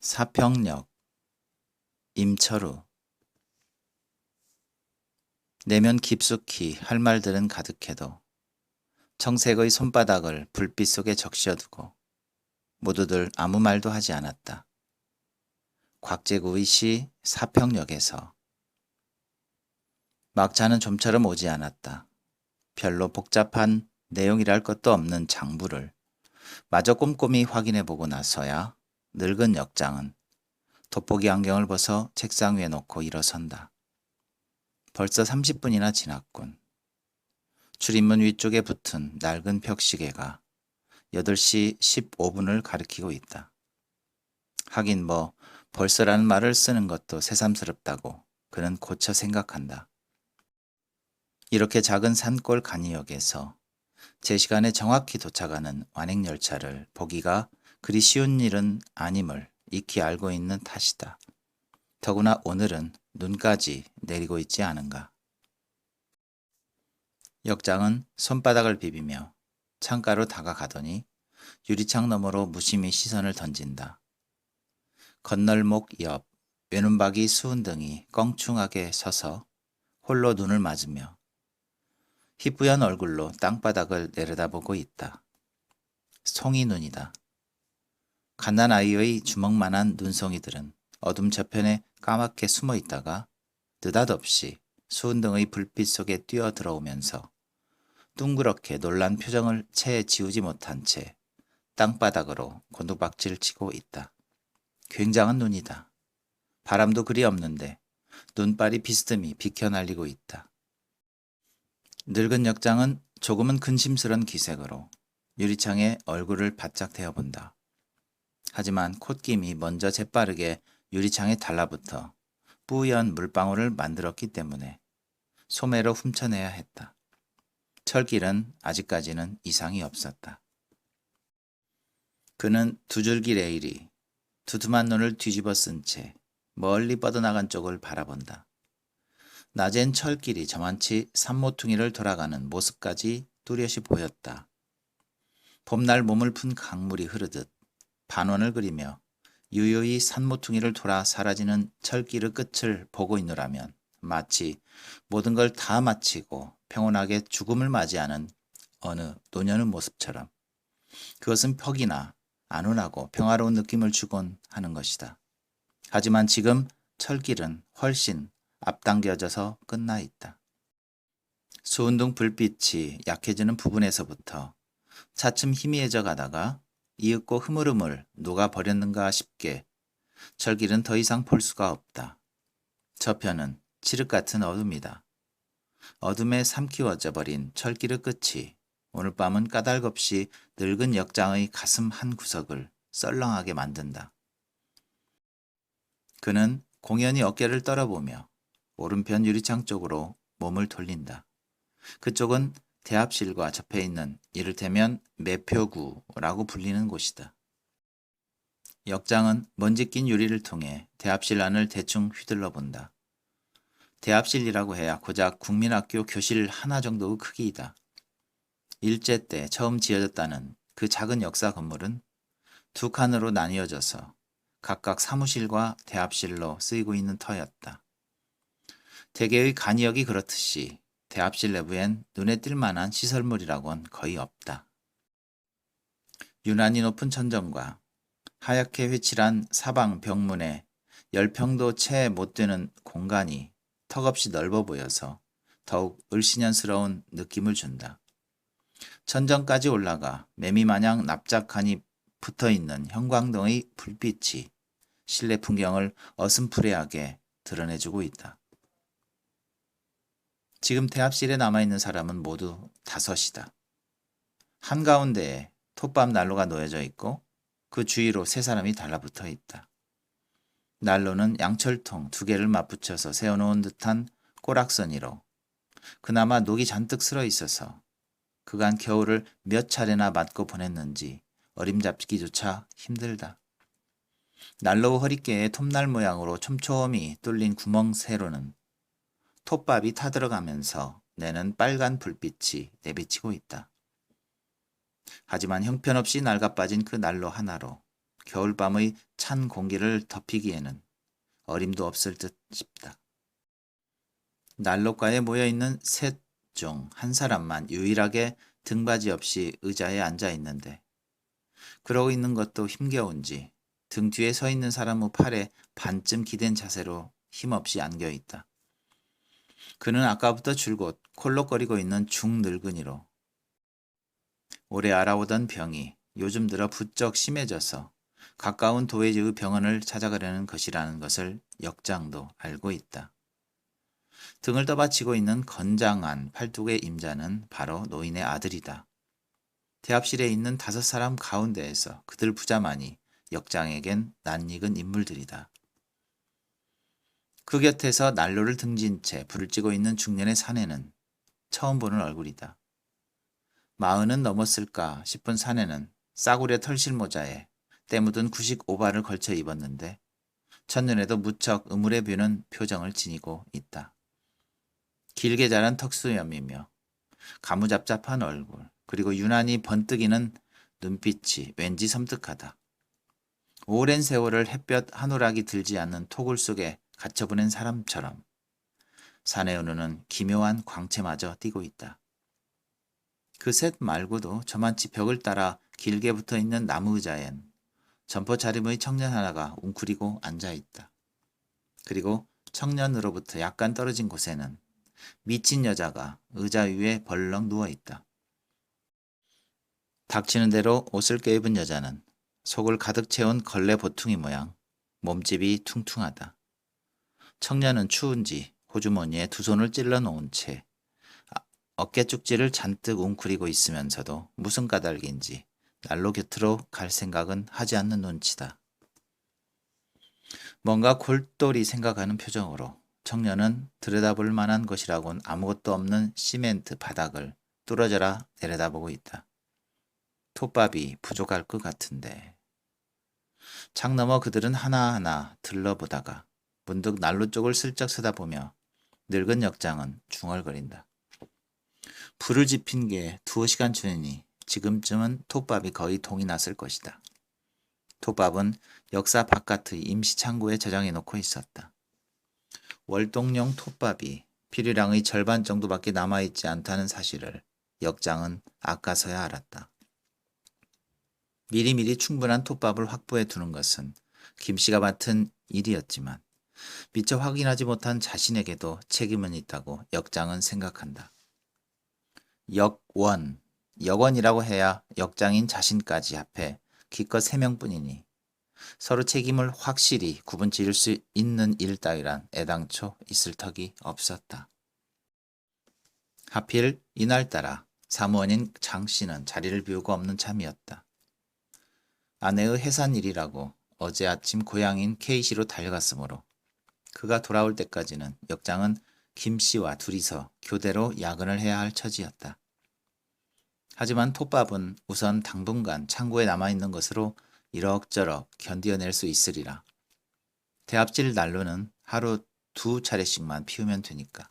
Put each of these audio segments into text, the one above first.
사평역 임철우. 내면 깊숙이 할 말들은 가득해도 청색의 손바닥을 불빛 속에 적셔두고 모두들 아무 말도 하지 않았다. 곽재구의 시 사평역에서. 막차는 좀처럼 오지 않았다. 별로 복잡한 내용이랄 것도 없는 장부를 마저 꼼꼼히 확인해보고 나서야 늙은 역장은 돋보기 안경을 벗어 책상 위에 놓고 일어선다. 벌써 30분이나 지났군. 출입문 위쪽에 붙은 낡은 벽시계가 8시 15분을 가리키고 있다. 하긴 벌써라는 말을 쓰는 것도 새삼스럽다고 그는 고쳐 생각한다. 이렇게 작은 산골 간이역에서 제 시간에 정확히 도착하는 완행열차를 보기가 그리 쉬운 일은 아님을 익히 알고 있는 탓이다. 더구나 오늘은 눈까지 내리고 있지 않은가. 역장은 손바닥을 비비며 창가로 다가가더니 유리창 너머로 무심히 시선을 던진다. 건널목 옆 외눈박이 수은등이 껑충하게 서서 홀로 눈을 맞으며 희뿌연 얼굴로 땅바닥을 내려다보고 있다. 송이 눈이다. 갓난아이의 주먹만한 눈송이들은 어둠 저편에 까맣게 숨어 있다가 느닷없이 수은등의 불빛 속에 뛰어들어오면서 둥그렇게 놀란 표정을 채 지우지 못한 채 땅바닥으로 곤두박질 치고 있다. 굉장한 눈이다. 바람도 그리 없는데 눈발이 비스듬히 비켜날리고 있다. 늙은 역장은 조금은 근심스런 기색으로 유리창에 얼굴을 바짝 대어본다. 하지만 콧김이 먼저 재빠르게 유리창에 달라붙어 뿌연 물방울을 만들었기 때문에 소매로 훔쳐내야 했다. 철길은 아직까지는 이상이 없었다. 그는 두 줄기 레일이 두툼한 눈을 뒤집어 쓴 채 멀리 뻗어나간 쪽을 바라본다. 낮엔 철길이 저만치 산모퉁이를 돌아가는 모습까지 뚜렷이 보였다. 봄날 몸을 푼 강물이 흐르듯 반원을 그리며 유유히 산모퉁이를 돌아 사라지는 철길의 끝을 보고 있노라면 마치 모든 걸 다 마치고 평온하게 죽음을 맞이하는 어느 노년의 모습처럼 그것은 퍽이나 안온하고 평화로운 느낌을 주곤 하는 것이다. 하지만 지금 철길은 훨씬 앞당겨져서 끝나 있다. 수은등 불빛이 약해지는 부분에서부터 차츰 희미해져 가다가 이윽고 흐물흐물 녹아버렸는가 싶게 철길은 더 이상 볼 수가 없다. 저편은 칠흑 같은 어둠이다. 어둠에 삼키워져 버린 철길의 끝이 오늘 밤은 까닭없이 늙은 역장의 가슴 한 구석을 썰렁하게 만든다. 그는 공연히 어깨를 떨어보며 오른편 유리창 쪽으로 몸을 돌린다. 그쪽은 대합실과 접해 있는 이를테면 매표구라고 불리는 곳이다. 역장은 먼지 낀 유리를 통해 대합실 안을 대충 휘둘러 본다. 대합실이라고 해야 고작 국민학교 교실 하나 정도의 크기이다. 일제 때 처음 지어졌다는 그 작은 역사 건물은 두 칸으로 나뉘어져서 각각 사무실과 대합실로 쓰이고 있는 터였다. 대개의 간이역이 그렇듯이 대합실 내부엔 눈에 띌 만한 시설물이라곤 거의 없다. 유난히 높은 천정과 하얗게 휘칠한 사방 벽문에 10평도 채 못 되는 공간이 턱없이 넓어 보여서 더욱 을씨년스러운 느낌을 준다. 천정까지 올라가 매미마냥 납작하니 붙어있는 형광등의 불빛이 실내 풍경을 어슴푸레하게 드러내주고 있다. 지금 대합실에 남아있는 사람은 모두 5이다. 한가운데에 톱밥 난로가 놓여져 있고 그 주위로 3사람이 달라붙어 있다. 난로는 양철통 2개를 맞붙여서 세워놓은 듯한 꼬락서니로 그나마 녹이 잔뜩 슬어 있어서 그간 겨울을 몇 차례나 맞고 보냈는지 어림잡기조차 힘들다. 난로 허리께에 톱날 모양으로 촘촘히 뚫린 구멍 세로는 톱밥이 타들어가면서 내는 빨간 불빛이 내비치고 있다. 하지만 형편없이 낡아빠진 그 난로 하나로 겨울밤의 찬 공기를 덮이기에는 어림도 없을 듯 싶다. 난로가에 모여있는 셋 중 한 사람만 유일하게 등받이 없이 의자에 앉아 있는데 그러고 있는 것도 힘겨운지 등 뒤에 서 있는 사람의 팔에 반쯤 기댄 자세로 힘없이 안겨 있다. 그는 아까부터 줄곧 콜록거리고 있는 중늙은이로 오래 알아오던 병이 요즘 들어 부쩍 심해져서 가까운 도회지의 병원을 찾아가려는 것이라는 것을 역장도 알고 있다. 등을 떠받치고 있는 건장한 팔뚝의 임자는 바로 노인의 아들이다. 대합실에 있는 5사람 가운데에서 그들 부자만이 역장에겐 낯익은 인물들이다. 그 곁에서 난로를 등진 채 불을 찌고 있는 중년의 사내는 처음 보는 얼굴이다. 40은 넘었을까 싶은 사내는 싸구려 털실 모자에 때 묻은 구식 오발을 걸쳐 입었는데 첫눈에도 무척 음울해 비는 표정을 지니고 있다. 길게 자란 턱수염이며 가무잡잡한 얼굴 그리고 유난히 번뜩이는 눈빛이 왠지 섬뜩하다. 오랜 세월을 햇볕 한오락이 들지 않는 토굴 속에 갇혀보낸 사람처럼 사내의 눈은 기묘한 광채마저 띠고 있다. 그 셋 말고도 저만치 벽을 따라 길게 붙어있는 나무 의자엔 점퍼 차림의 청년 하나가 웅크리고 앉아있다. 그리고 청년으로부터 약간 떨어진 곳에는 미친 여자가 의자 위에 벌렁 누워있다. 닥치는 대로 옷을 껴입은 여자는 속을 가득 채운 걸레 보퉁이 모양, 몸집이 퉁퉁하다. 청년은 추운지 호주머니에 두 손을 찔러 놓은 채 어깨 쪽지를 잔뜩 웅크리고 있으면서도 무슨 까닭인지 난로 곁으로 갈 생각은 하지 않는 눈치다. 뭔가 골똘히 생각하는 표정으로 청년은 들여다볼 만한 것이라곤 아무것도 없는 시멘트 바닥을 뚫어져라 내려다보고 있다. 톱밥이 부족할 것 같은데. 창 너머 그들은 하나하나 들러보다가 문득 난로 쪽을 슬쩍 쳐다보며 늙은 역장은 중얼거린다. 불을 지핀 게 2시간 전이니 지금쯤은 톱밥이 거의 동이 났을 것이다. 톱밥은 역사 바깥의 임시 창고에 저장해 놓고 있었다. 월동용 톱밥이 필요량의 절반 정도밖에 남아있지 않다는 사실을 역장은 아까서야 알았다. 미리미리 충분한 톱밥을 확보해 두는 것은 김씨가 맡은 일이었지만 미처 확인하지 못한 자신에게도 책임은 있다고 역장은 생각한다. 역원이라고 해야 역장인 자신까지 합해 기껏 3명뿐이니 서로 책임을 확실히 구분 지을 수 있는 일 따위란 애당초 있을 턱이 없었다. 하필 이날따라 사무원인 장씨는 자리를 비우고 없는 참이었다. 아내의 해산일이라고 어제 아침 고향인 K시로 달려갔으므로 그가 돌아올 때까지는 역장은 김씨와 둘이서 교대로 야근을 해야 할 처지였다. 하지만 톱밥은 우선 당분간 창고에 남아있는 것으로 이럭저럭 견디어낼 수 있으리라. 대합질 난로는 하루 2차례씩만 피우면 되니까.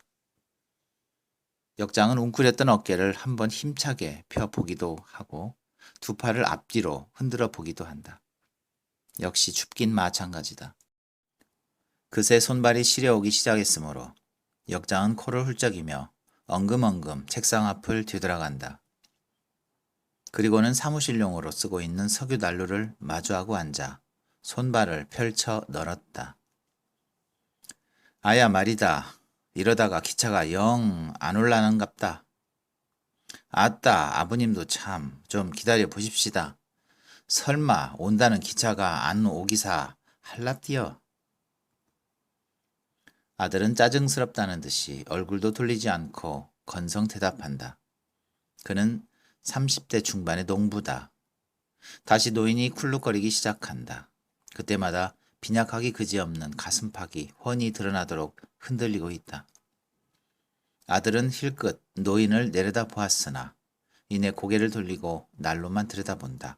역장은 웅크렸던 어깨를 한번 힘차게 펴보기도 하고 두 팔을 앞뒤로 흔들어 보기도 한다. 역시 춥긴 마찬가지다. 그새 손발이 시려오기 시작했으므로 역장은 코를 훌쩍이며 엉금엉금 책상 앞을 뒤돌아간다. 그리고는 사무실용으로 쓰고 있는 석유 난로를 마주하고 앉아 손발을 펼쳐 널었다. 아야 말이다. 이러다가 기차가 영 안 올라는갑다. 아따 아버님도 참 좀 기다려 보십시다. 설마 온다는 기차가 안 오기사 할랍디여. 아들은 짜증스럽다는 듯이 얼굴도 돌리지 않고 건성 대답한다. 그는 30대 중반의 농부다. 다시 노인이 쿨룩거리기 시작한다. 그때마다 빈약하기 그지없는 가슴팍이 훤히 드러나도록 흔들리고 있다. 아들은 힐끗 노인을 내려다 보았으나 이내 고개를 돌리고 난로만 들여다본다.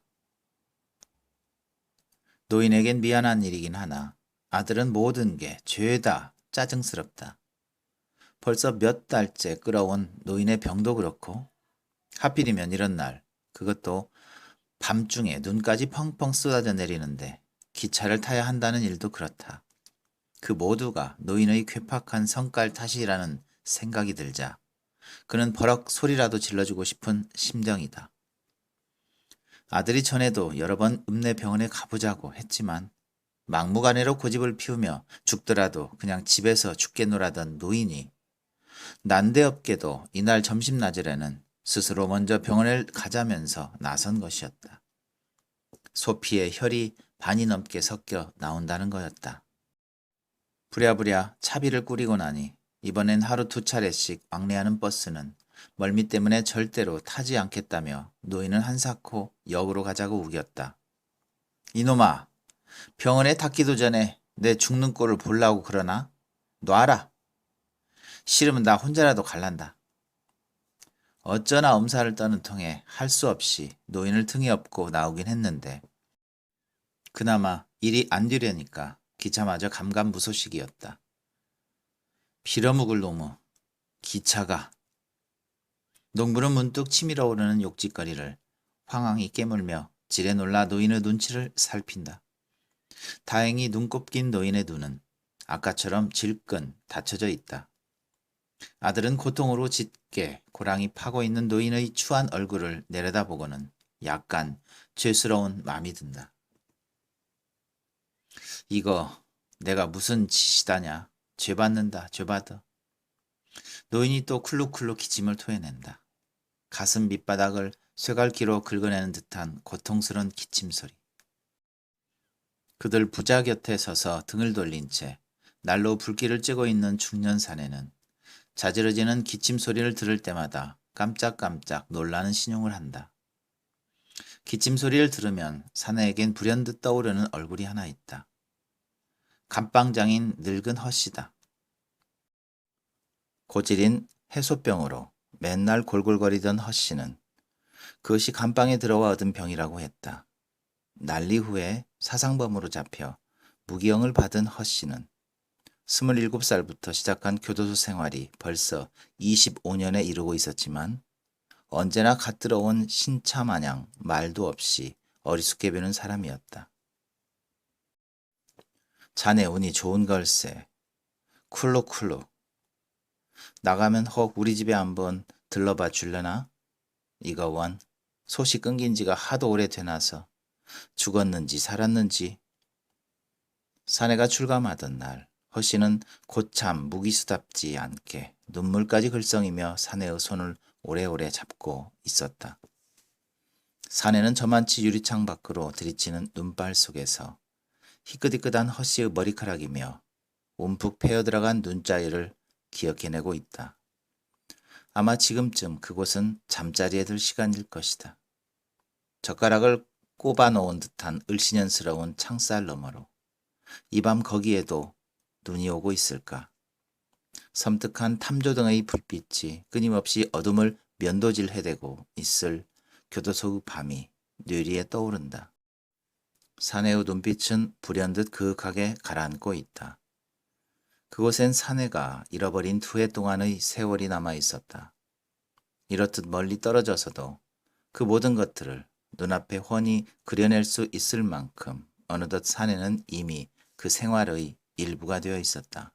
노인에겐 미안한 일이긴 하나 아들은 모든 게 죄다 짜증스럽다. 벌써 몇 달째 끌어온 노인의 병도 그렇고 하필이면 이런 날 그것도 밤중에 눈까지 펑펑 쏟아져 내리는데 기차를 타야 한다는 일도 그렇다. 그 모두가 노인의 괴팍한 성깔 탓이라는 생각이 들자 그는 버럭 소리라도 질러주고 싶은 심정이다. 아들이 전에도 여러 번 읍내병원에 가보자고 했지만 막무가내로 고집을 피우며 죽더라도 그냥 집에서 죽게 놀아던 노인이 난데없게도 이날 점심나절에는 스스로 먼저 병원을 가자면서 나선 것이었다. 소피의 혈이 반이 넘게 섞여 나온다는 거였다. 부랴부랴 차비를 꾸리고 나니 이번엔 하루 2차례씩 왕래하는 버스는 멀미 때문에 절대로 타지 않겠다며 노인은 한사코 역으로 가자고 우겼다. 이놈아, 병원에 닿기도 전에 내 죽는 꼴을 보려고 그러나? 놔라. 싫으면 나 혼자라도 갈란다. 어쩌나 엄살을 떠는 통에 할 수 없이 노인을 등에 업고 나오긴 했는데 그나마 일이 안 되려니까 기차마저 감감무소식이었다. 빌어먹을 놈의 기차가. 농부는 문득 치밀어 오르는 욕짓거리를 황황히 깨물며 지레 놀라 노인의 눈치를 살핀다. 다행히 눈곱 낀 노인의 눈은 아까처럼 질끈 닫혀져 있다. 아들은 고통으로 짙게 고랑이 파고 있는 노인의 추한 얼굴을 내려다보고는 약간 죄스러운 마음이 든다. 이거 내가 무슨 짓이다냐. 죄받는다. 죄받아. 노인이 또 쿨룩쿨룩 기침을 토해낸다. 가슴 밑바닥을 쇠갈기로 긁어내는 듯한 고통스러운 기침소리. 그들 부자 곁에 서서 등을 돌린 채 날로 불길을 쬐고 있는 중년 사내는 자지러지는 기침 소리를 들을 때마다 깜짝깜짝 놀라는 신용을 한다. 기침 소리를 들으면 사내에겐 불현듯 떠오르는 얼굴이 하나 있다. 감방장인 늙은 허씨다. 고질인 해소병으로 맨날 골골거리던 허씨는 그것이 감방에 들어와 얻은 병이라고 했다. 난리 후에 사상범으로 잡혀 무기형을 받은 허씨는 27살부터 시작한 교도소 생활이 벌써 25년에 이르고 있었지만 언제나 갓 들어온 신차 마냥 말도 없이 어리숙해 보이는 사람이었다. 자네 운이 좋은 걸세. 쿨룩쿨룩. 나가면 혹 우리 집에 한번 들러봐 줄려나? 이거 원 소식 끊긴 지가 하도 오래되나서 죽었는지 살았는지. 사내가 출감하던 날 허씨는 곧참 무기수답지 않게 눈물까지 글썽이며 사내의 손을 오래오래 잡고 있었다. 사내는 저만치 유리창 밖으로 들이치는 눈발 속에서 희끗희끗한 허씨의 머리카락이며 움푹 패어들어간 눈자위를 기억해내고 있다. 아마 지금쯤 그곳은 잠자리에 들 시간일 것이다. 젓가락을 꼽아놓은 듯한 을씨년스러운 창살 너머로 이 밤 거기에도 눈이 오고 있을까. 섬뜩한 탐조등의 불빛이 끊임없이 어둠을 면도질해대고 있을 교도소의 밤이 뇌리에 떠오른다. 사내의 눈빛은 불현듯 그윽하게 가라앉고 있다. 그곳엔 사내가 잃어버린 2해 동안의 세월이 남아 있었다. 이렇듯 멀리 떨어져서도 그 모든 것들을 눈앞에 훤히 그려낼 수 있을 만큼 어느덧 사내는 이미 그 생활의 일부가 되어 있었다.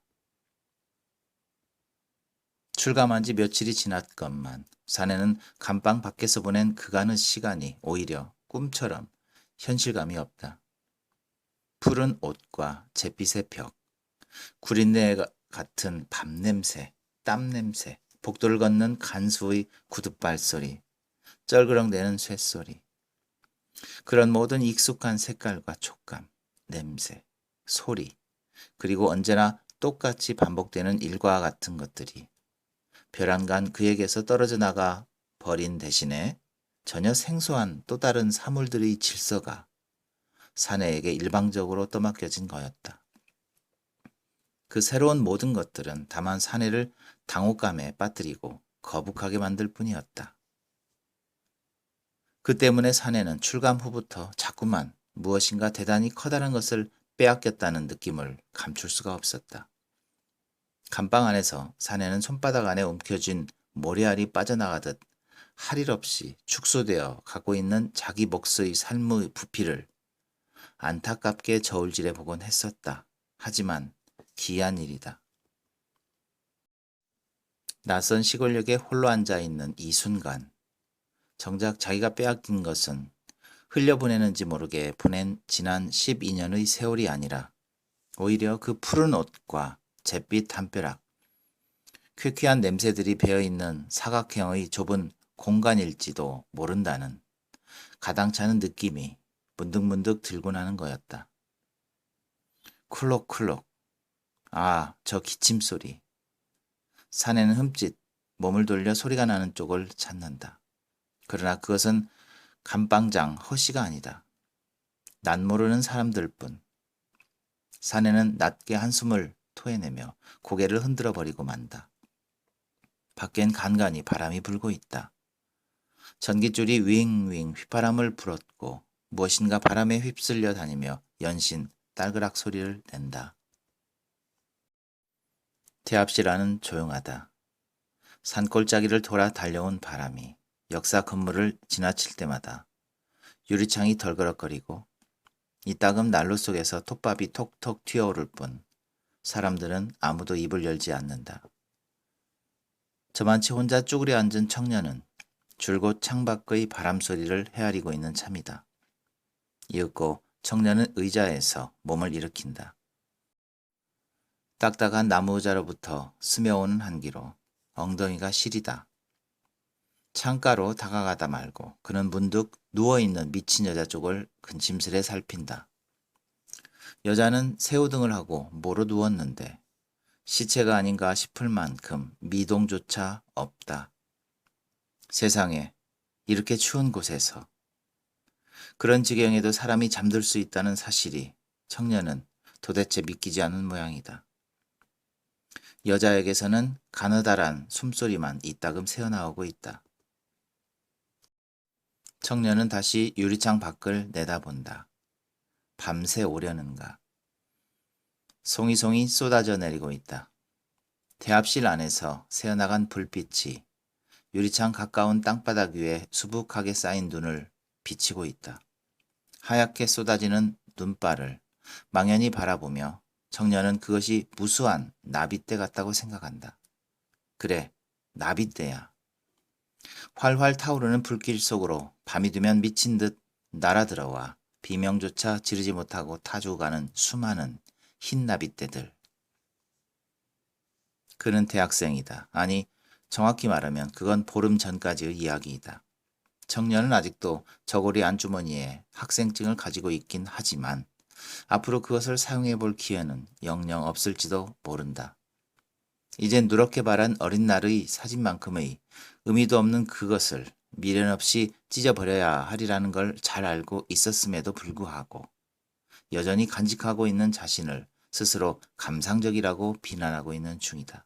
출감한 지 며칠이 지났건만 사내는 감방 밖에서 보낸 그간의 시간이 오히려 꿈처럼 현실감이 없다. 푸른 옷과 잿빛의 벽, 구린내 같은 밤냄새, 땀냄새, 복도를 걷는 간수의 구둣발소리, 쩔그렁대는 쇳소리. 그런 모든 익숙한 색깔과 촉감, 냄새, 소리, 그리고 언제나 똑같이 반복되는 일과 같은 것들이 벼랑간 그에게서 떨어져 나가 버린 대신에 전혀 생소한 또 다른 사물들의 질서가 사내에게 일방적으로 떠맡겨진 거였다. 그 새로운 모든 것들은 다만 사내를 당혹감에 빠뜨리고 거북하게 만들 뿐이었다. 그 때문에 사내는 출감 후부터 자꾸만 무엇인가 대단히 커다란 것을 빼앗겼다는 느낌을 감출 수가 없었다. 감방 안에서 사내는 손바닥 안에 움켜쥔 모래알이 빠져나가듯 할 일 없이 축소되어 가고 있는 자기 몫의 삶의 부피를 안타깝게 저울질해 보곤 했었다. 하지만 기이한 일이다. 낯선 시골역에 홀로 앉아 있는 이 순간, 정작 자기가 빼앗긴 것은 흘려보내는지 모르게 보낸 지난 12년의 세월이 아니라 오히려 그 푸른 옷과 잿빛 담벼락, 퀴퀴한 냄새들이 배어있는 사각형의 좁은 공간일지도 모른다는 가당찮은 느낌이 문득문득 들고 나는 거였다. 쿨럭쿨럭. 아, 저 기침 소리. 산에는 흠칫 몸을 돌려 소리가 나는 쪽을 찾는다. 그러나 그것은 감방장 허시가 아니다. 난 모르는 사람들 뿐. 산에는 낮게 한숨을 토해내며 고개를 흔들어 버리고 만다. 밖엔 간간히 바람이 불고 있다. 전깃줄이 윙윙 휘파람을 불었고 무엇인가 바람에 휩쓸려 다니며 연신 딸그락 소리를 낸다. 태압시라는 조용하다. 산골짜기를 돌아 달려온 바람이 역사 건물을 지나칠 때마다 유리창이 덜그럭거리고 이따금 난로 속에서 톱밥이 톡톡 튀어오를 뿐 사람들은 아무도 입을 열지 않는다. 저만치 혼자 쭈그려 앉은 청년은 줄곧 창밖의 바람소리를 헤아리고 있는 참이다. 이윽고 청년은 의자에서 몸을 일으킨다. 딱딱한 나무 의자로부터 스며오는 한기로 엉덩이가 시리다. 창가로 다가가다 말고 그는 문득 누워있는 미친 여자 쪽을 근심스레 살핀다. 여자는 새우등을 하고 모로 누웠는데 시체가 아닌가 싶을 만큼 미동조차 없다. 세상에 이렇게 추운 곳에서 그런 지경에도 사람이 잠들 수 있다는 사실이 청년은 도대체 믿기지 않은 모양이다. 여자에게서는 가느다란 숨소리만 이따금 새어나오고 있다. 청년은 다시 유리창 밖을 내다본다. 밤새 오려는가. 송이송이 쏟아져 내리고 있다. 대합실 안에서 새어나간 불빛이 유리창 가까운 땅바닥 위에 수북하게 쌓인 눈을 비치고 있다. 하얗게 쏟아지는 눈발을 망연히 바라보며 청년은 그것이 무수한 나빗대 같다고 생각한다. 그래, 나빗대야. 활활 타오르는 불길 속으로 밤이 되면 미친 듯 날아들어와 비명조차 지르지 못하고 타주가는 수많은 흰 나빗대들. 그는 대학생이다. 아니, 정확히 말하면 그건 보름 전까지의 이야기이다. 청년은 아직도 저고리 안주머니에 학생증을 가지고 있긴 하지만 앞으로 그것을 사용해 볼 기회는 영영 없을지도 모른다. 이젠 누렇게 바란 어린 날의 사진만큼의 의미도 없는 그것을 미련 없이 찢어버려야 하리라는 걸 잘 알고 있었음에도 불구하고 여전히 간직하고 있는 자신을 스스로 감상적이라고 비난하고 있는 중이다.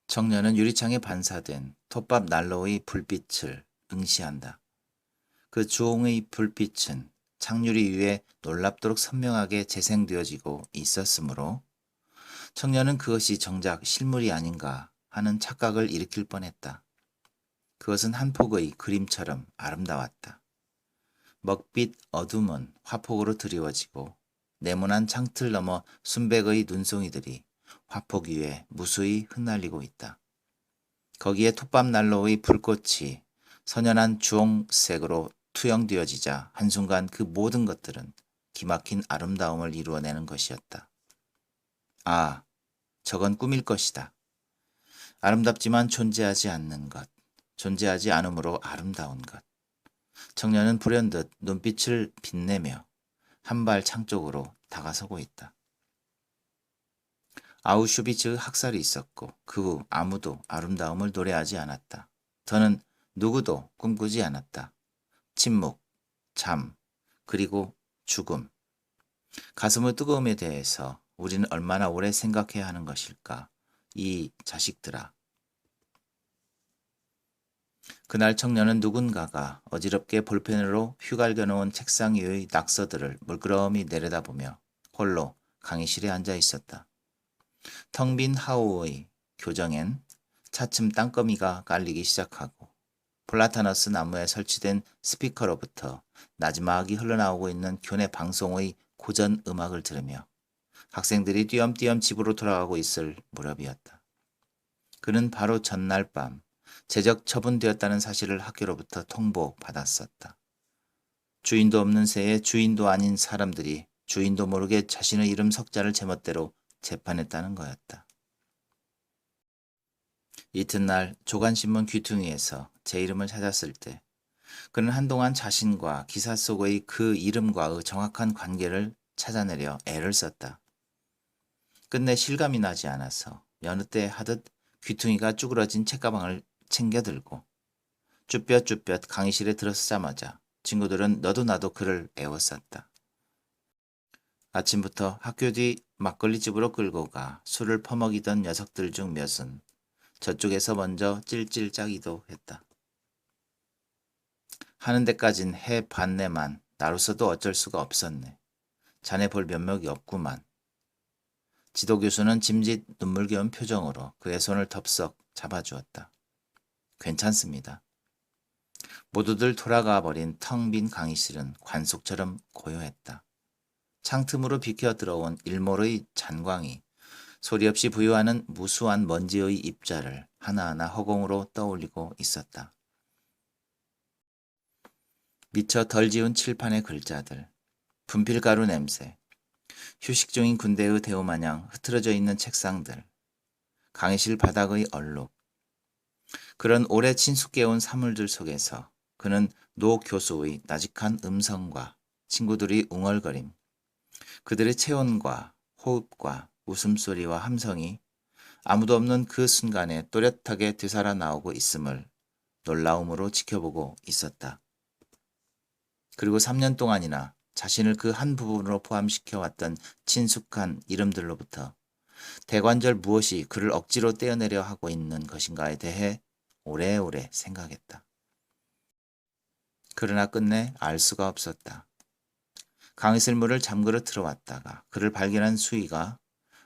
청년은 유리창에 반사된 톱밥 난로의 불빛을 응시한다. 그 주홍의 불빛은 창유리 위에 놀랍도록 선명하게 재생되어지고 있었으므로 청년은 그것이 정작 실물이 아닌가 하는 착각을 일으킬 뻔했다. 그것은 한 폭의 그림처럼 아름다웠다. 먹빛 어둠은 화폭으로 드리워지고 네모난 창틀 너머 순백의 눈송이들이 화폭 위에 무수히 흩날리고 있다. 거기에 톱밥 난로의 불꽃이 선연한 주홍색으로 투영되어지자 한순간 그 모든 것들은 기막힌 아름다움을 이루어내는 것이었다. 아, 저건 꿈일 것이다. 아름답지만 존재하지 않는 것, 존재하지 않으므로 아름다운 것. 청년은 불현듯 눈빛을 빛내며 한 발 창 쪽으로 다가서고 있다. 아우슈비츠 학살이 있었고 그 후 아무도 아름다움을 노래하지 않았다. 더는 누구도 꿈꾸지 않았다. 침묵, 잠, 그리고 죽음. 가슴의 뜨거움에 대해서 우리는 얼마나 오래 생각해야 하는 것일까? 이 자식들아. 그날 청년은 누군가가 어지럽게 볼펜으로 휘갈겨 놓은 책상 위의 낙서들을 물끄러미 내려다보며 홀로 강의실에 앉아 있었다. 텅 빈 하우의 교정엔 차츰 땅거미가 깔리기 시작하고 플라타너스 나무에 설치된 스피커로부터 나지막이 흘러나오고 있는 교내 방송의 고전 음악을 들으며 학생들이 띄엄띄엄 집으로 돌아가고 있을 무렵이었다. 그는 바로 전날 밤 제적 처분되었다는 사실을 학교로부터 통보받았었다. 주인도 없는 새에 주인도 아닌 사람들이 주인도 모르게 자신의 이름 석자를 제멋대로 재판했다는 거였다. 이튿날 조간신문 귀퉁이에서 제 이름을 찾았을 때 그는 한동안 자신과 기사 속의 그 이름과의 정확한 관계를 찾아내려 애를 썼다. 끝내 실감이 나지 않아서 여느 때 하듯 귀퉁이가 쭈그러진 책가방을 챙겨들고 쭈뼛쭈뼛 강의실에 들어서자마자 친구들은 너도 나도 그를 애워쌌다. 아침부터 학교 뒤 막걸리집으로 끌고 가 술을 퍼먹이던 녀석들 중 몇은 저쪽에서 먼저 찔찔짜기도 했다. 하는 데까진 해 봤네만 나로서도 어쩔 수가 없었네. 자네 볼 면목이 없구만. 지도교수는 짐짓 눈물겨운 표정으로 그의 손을 덥석 잡아주었다. 괜찮습니다. 모두들 돌아가 버린 텅 빈 강의실은 관속처럼 고요했다. 창틈으로 비켜 들어온 일몰의 잔광이 소리 없이 부유하는 무수한 먼지의 입자를 하나하나 허공으로 떠올리고 있었다. 미처 덜 지운 칠판의 글자들, 분필가루 냄새, 휴식 중인 군대의 대우마냥 흐트러져 있는 책상들, 강의실 바닥의 얼룩. 그런 오래 친숙해온 사물들 속에서 그는 노 교수의 나직한 음성과 친구들의 웅얼거림, 그들의 체온과 호흡과 웃음소리와 함성이 아무도 없는 그 순간에 또렷하게 되살아 나오고 있음을 놀라움으로 지켜보고 있었다. 그리고 3년 동안이나 자신을 그 한 부분으로 포함시켜 왔던 친숙한 이름들로부터 대관절 무엇이 그를 억지로 떼어내려 하고 있는 것인가에 대해 오래오래 생각했다. 그러나 끝내 알 수가 없었다. 강의실 문을 잠그러 들어왔다가 그를 발견한 수희가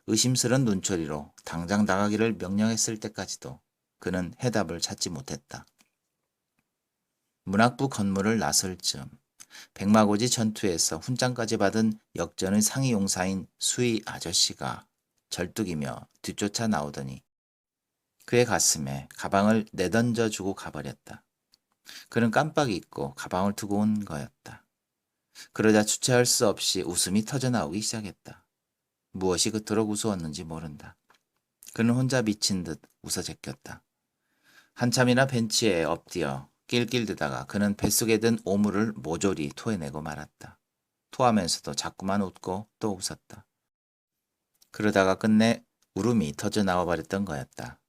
의심스런 눈초리로 당장 나가기를 명령했을 때까지도 그는 해답을 찾지 못했다. 문학부 건물을 나설 즈음 백마고지 전투에서 훈장까지 받은 역전의 상위 용사인 수희 아저씨가 절뚝이며 뒤쫓아 나오더니 그의 가슴에 가방을 내던져 주고 가버렸다. 그는 깜빡 잊고 가방을 두고 온 거였다. 그러자 주체할 수 없이 웃음이 터져나오기 시작했다. 무엇이 그토록 우스웠는지 모른다. 그는 혼자 미친 듯 웃어 제꼈다. 한참이나 벤치에 엎드려 낄낄대다가 그는 뱃속에 든 오물을 모조리 토해내고 말았다. 토하면서도 자꾸만 웃고 또 웃었다. 그러다가 끝내 울음이 터져 나와 버렸던 거였다.